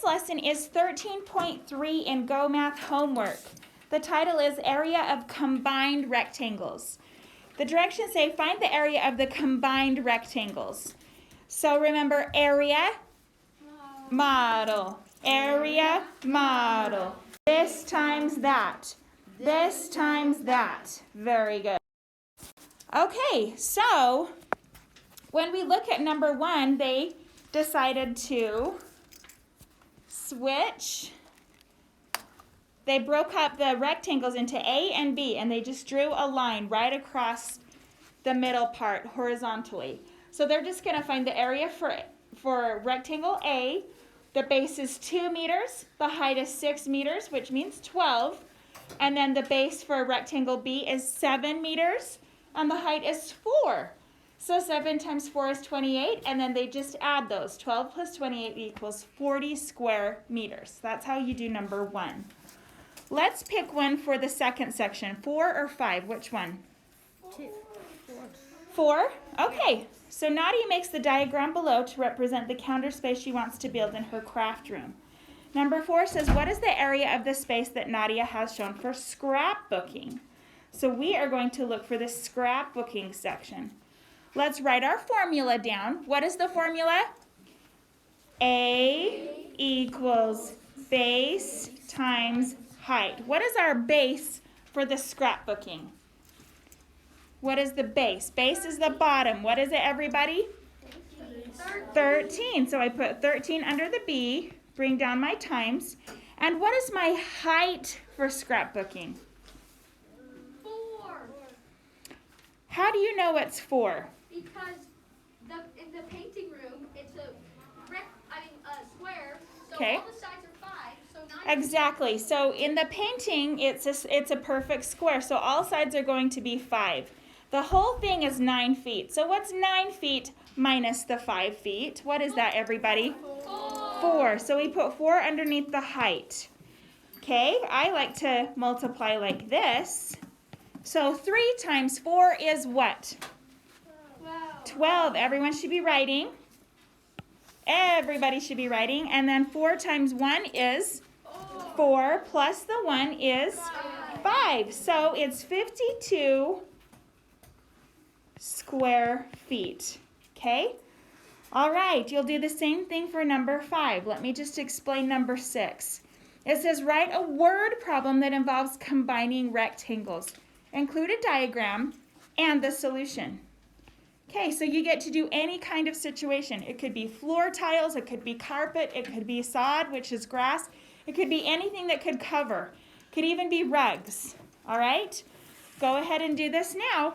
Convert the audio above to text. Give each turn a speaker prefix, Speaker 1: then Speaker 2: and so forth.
Speaker 1: This lesson is 13.3 in Go Math Homework. The title is Area of Combined Rectangles. The directions say find the area of the combined rectangles. So remember area, model, area, model. This times that. This times that. Very good. Okay, so when we look at number 1, they decided to switch. They broke up the rectangles into A and B, and they just drew a line right across the middle part horizontally. So they're just going to find the area for rectangle A. The base is 2 meters, the height is 6 meters, which means 12. And then the base for rectangle B is 7 meters, and the height is 4. So 7 times 4 is 28, and then they just add those. 12 plus 28 equals 40 square meters. That's how you do number 1. Let's pick one for the second section. 4 or 5? Which one?
Speaker 2: 2.
Speaker 1: 4? Okay. So Nadia makes the diagram below to represent the counter space she wants to build in her craft room. Number 4 says, what is the area of the space that Nadia has shown for scrapbooking? So we are going to look for the scrapbooking section. Let's write our formula down. What is the formula? A equals base times height. What is our base for the scrapbooking? What is the base? Base is the bottom. What is it, everybody? 13. So I put 13 under the B, bring down my times. And what is my height for scrapbooking?
Speaker 2: 4.
Speaker 1: How do you know it's 4?
Speaker 2: Because in the painting room, it's a square, so
Speaker 1: Okay.
Speaker 2: all the sides are 5, so 9.
Speaker 1: Exactly. So in the painting, it's a perfect square. So all sides are going to be 5. The whole thing is 9 feet. So what's 9 feet minus the 5 feet? What is that, everybody? 4. So we put 4 underneath the height. Okay, I like to multiply like this. So 3 times 4 is what? 12. Everyone should be writing. Everybody should be writing. And then 4 times 1 is 4, plus the 1 is 5. So it's 52 square feet. Okay? All right, you'll do the same thing for number 5. Let me just explain number 6. It says write a word problem that involves combining rectangles. Include a diagram and the solution. Okay, so you get to do any kind of situation. It could be floor tiles, it could be carpet, it could be sod, which is grass. It could be anything that could cover. It could even be rugs. All right? Go ahead and do this now.